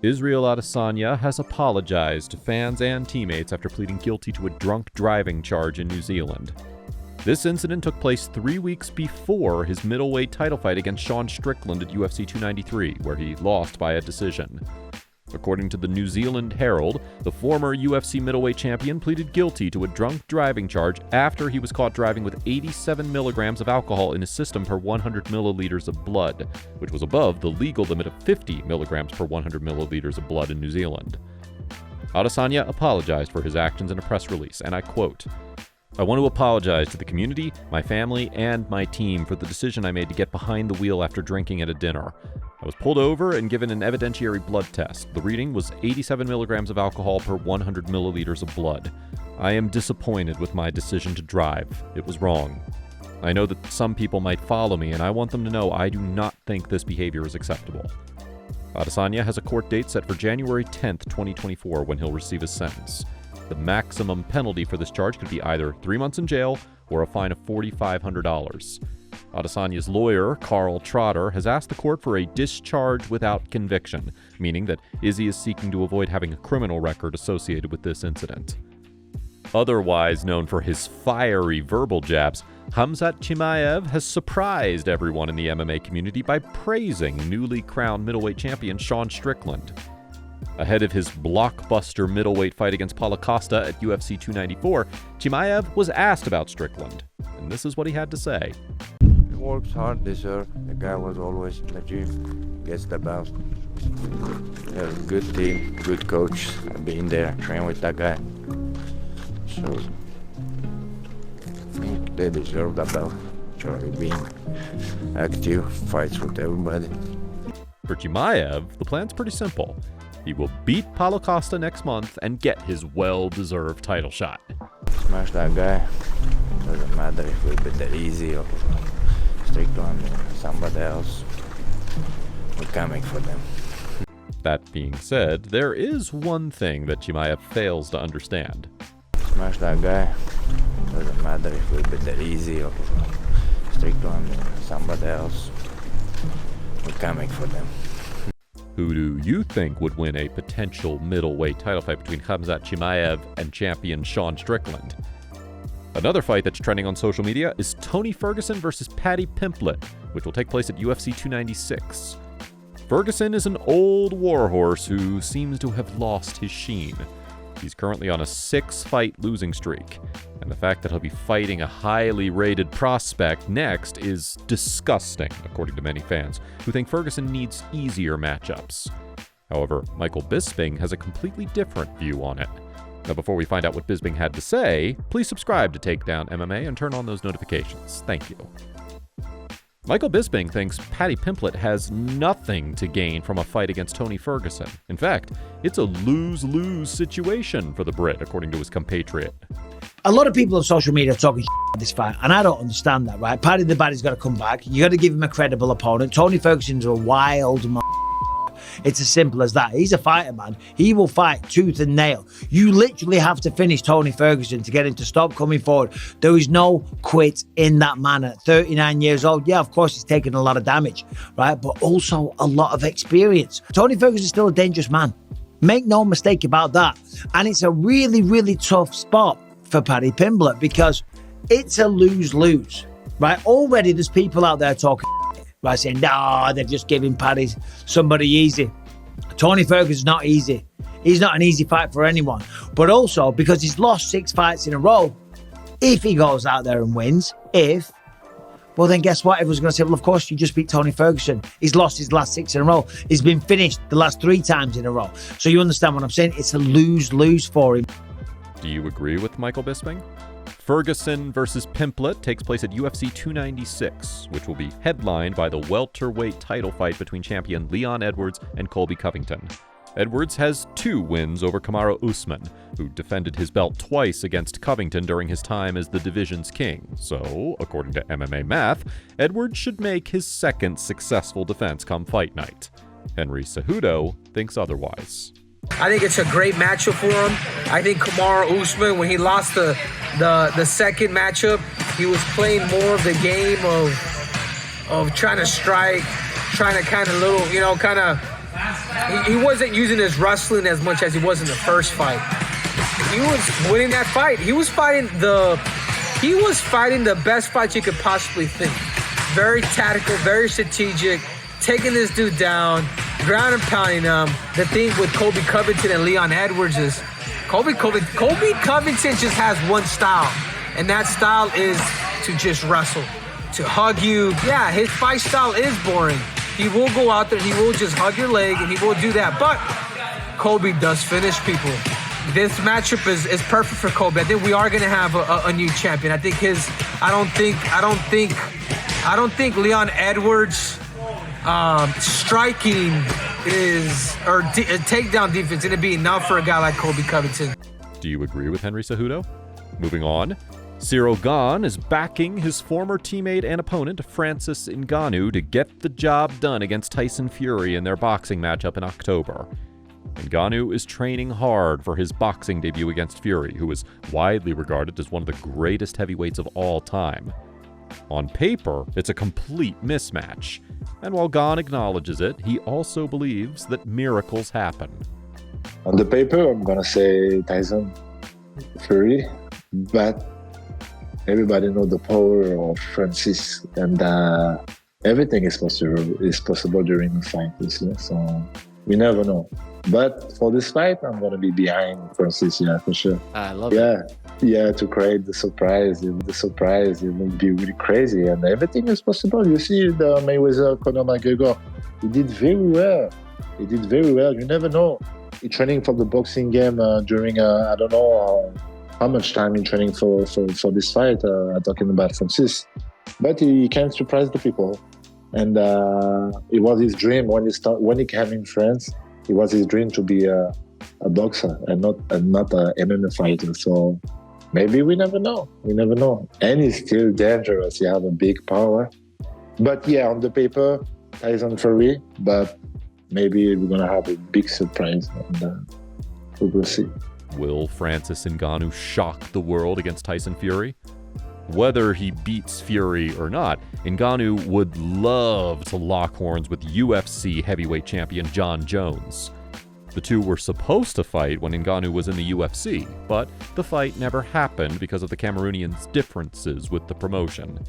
Israel Adesanya has apologized to fans and teammates after pleading guilty to a drunk driving charge in New Zealand. This incident took place 3 weeks before his middleweight title fight against Sean Strickland at UFC 293, where he lost by a decision. According to the New Zealand Herald, the former UFC middleweight champion pleaded guilty to a drunk driving charge after he was caught driving with 87 milligrams of alcohol in his system per 100 milliliters of blood, which was above the legal limit of 50 milligrams per 100 milliliters of blood in New Zealand. Adesanya apologized for his actions in a press release, and I quote, "I want to apologize to the community, my family, and my team for the decision I made to get behind the wheel after drinking at a dinner. I was pulled over and given an evidentiary blood test. The reading was 87 milligrams of alcohol per 100 milliliters of blood. I am disappointed with my decision to drive. It was wrong. I know that some people might follow me, and I want them to know I do not think this behavior is acceptable." Adesanya has a court date set for January 10th, 2024, when he'll receive his sentence. The maximum penalty for this charge could be either 3 months in jail or a fine of $4,500. Adesanya's lawyer, Carl Trotter, has asked the court for a discharge without conviction, meaning that Izzy is seeking to avoid having a criminal record associated with this incident. Otherwise known for his fiery verbal jabs, Khamzat Chimaev has surprised everyone in the MMA community by praising newly crowned middleweight champion Sean Strickland. Ahead of his blockbuster middleweight fight against Paulo Costa at UFC 294, Chimaev was asked about Strickland, and this is what he had to say. He works hard this year. The guy was always in the gym, gets the belt. He has a good team, good coach. I've been there, trained with that guy. So, I think they deserve the belt. Charlie being active, fights with everybody. For Chimaev, the plan's pretty simple. He will beat Paulo Costa next month and get his well-deserved title shot. Smash that guy. Doesn't matter if we beat the Easy or Strickland or somebody else. We're coming for them. That being said, there is one thing that Chimaev fails to understand. Smash that guy. Doesn't matter if we beat the Easy or Strickland or somebody else. We're coming for them. Who do you think would win a potential middleweight title fight between Khamzat Chimaev and champion Sean Strickland? Another fight that's trending on social media is Tony Ferguson versus Paddy Pimblett, which will take place at UFC 296. Ferguson is an old warhorse who seems to have lost his sheen. He's currently on a 6-fight losing streak, and the fact that he'll be fighting a highly rated prospect next is disgusting, according to many fans, who think Ferguson needs easier matchups. However, Michael Bisping has a completely different view on it. Now, before we find out what Bisping had to say, please subscribe to Takedown MMA and turn on those notifications. Thank you. Michael Bisping thinks Paddy Pimblett has nothing to gain from a fight against Tony Ferguson. In fact, it's a lose-lose situation for the Brit, according to his compatriot. A lot of people on social media are talking about this fight, and I don't understand that, right? Paddy the Baddy's got to come back. You got to give him a credible opponent. Tony Ferguson's a wild man. It's as simple as that. He's a fighter, man. He will fight tooth and nail. You literally have to finish Tony Ferguson to get him to stop coming forward. There is no quit in that man at 39 years old. Yeah, of course, he's taken a lot of damage, right? But also a lot of experience. Tony Ferguson's still a dangerous man. Make no mistake about that. And it's a really, really tough spot for Paddy Pimblett because it's a lose-lose, right? Already there's people out there talking, right, saying, no, they're just giving Paddy somebody easy. Tony Ferguson's not easy. He's not an easy fight for anyone. But also, because he's lost 6 fights in a row, if he goes out there and wins, well, then guess what? Everyone's going to say, well, of course, you just beat Tony Ferguson. He's lost his last 6 in a row. He's been finished the last 3 times in a row. So you understand what I'm saying? It's a lose-lose for him. Do you agree with Michael Bisping? Ferguson versus Pimblett takes place at UFC 296, which will be headlined by the welterweight title fight between champion Leon Edwards and Colby Covington. Edwards has 2 wins over Kamaru Usman, who defended his belt twice against Covington during his time as the division's king. So, according to MMA Math, Edwards should make his 2nd successful defense come fight night. Henry Cejudo thinks otherwise. I think it's a great matchup for him. I think Kamaru Usman, when he lost the second matchup, he was playing more of the game of trying to strike, trying to kind of he wasn't using his wrestling as much as he was in the first fight. He was winning that fight. He was fighting the best fight you could possibly think. Very tactical, very strategic, taking this dude down, ground and pounding him. The thing with Colby Covington and Leon Edwards is Colby Covington just has one style, and that style is to just wrestle, to hug you. Yeah, his fight style is boring. He will go out there, he will just hug your leg, and he will do that. But Colby does finish people. This matchup is perfect for Colby. I think we are going to have a new champion. I think I don't think Leon Edwards' striking takedown defense is going to be enough for a guy like Colby Covington. Do you agree with Henry Cejudo? Moving on, Ciryl Gane is backing his former teammate and opponent, Francis NGannou, to get the job done against Tyson Fury in their boxing matchup in October. NGannou is training hard for his boxing debut against Fury, who is widely regarded as one of the greatest heavyweights of all time. On paper, it's a complete mismatch, and while Gane acknowledges it, he also believes that miracles happen. On the paper, I'm gonna say Tyson Fury, but everybody knows the power of Francis, and everything is possible during the fight this year, so we never know. But for this fight, I'm going to be behind Francis, yeah, for sure. I love it. Yeah, to create the surprise. The surprise, it will be really crazy, and everything is possible. You see the Mayweather-Conor McGregor, he did very well. You never know. He's training for the boxing game during, I don't know how much time in training for this fight. Talking about Francis. But he can surprise the people. And it was his dream when he came in France. It was his dream to be a boxer and not an MMA fighter. So maybe we never know. And he's still dangerous. He has a big power. But yeah, on the paper, Tyson Fury. But maybe we're gonna have a big surprise, and we will see. Will Francis NGannou shock the world against Tyson Fury? Whether he beats Fury or not, NGannou would love to lock horns with UFC heavyweight champion Jon Jones. The two were supposed to fight when Ngannou was in the UFC, but the fight never happened because of the Cameroonian's differences with the promotion.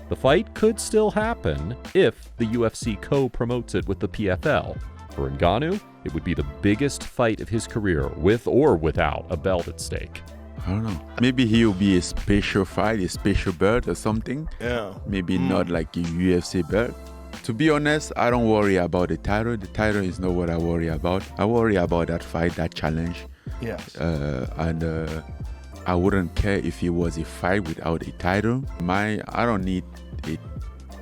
The fight could still happen if the UFC co-promotes it with the PFL. For Ngannou, it would be the biggest fight of his career, with or without a belt at stake. I don't know. Maybe he'll be a special fight, a special belt or something. Yeah. Maybe not like a UFC belt. To be honest, I don't worry about the title. The title is not what I worry about. I worry about that fight, that challenge. Yes. I wouldn't care if it was a fight without a title. I don't need a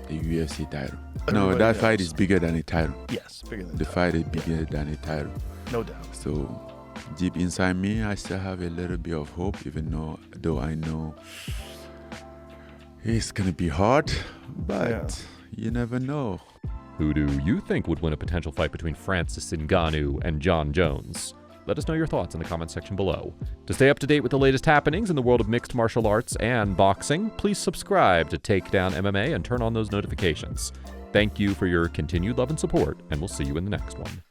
UFC title. No, that fight is bigger than a title. Yes, bigger than the fight is bigger than a title. No doubt. So deep inside me, I still have a little bit of hope, even though I know it's gonna be hard, but you never know. Who do you think would win a potential fight between Francis Ngannou and Jon Jones? Let us know your thoughts in the comment section below. To stay up to date with the latest happenings in the world of mixed martial arts and boxing, please subscribe to Takedown MMA and turn on those notifications. Thank you for your continued love and support, and we'll see you in the next one.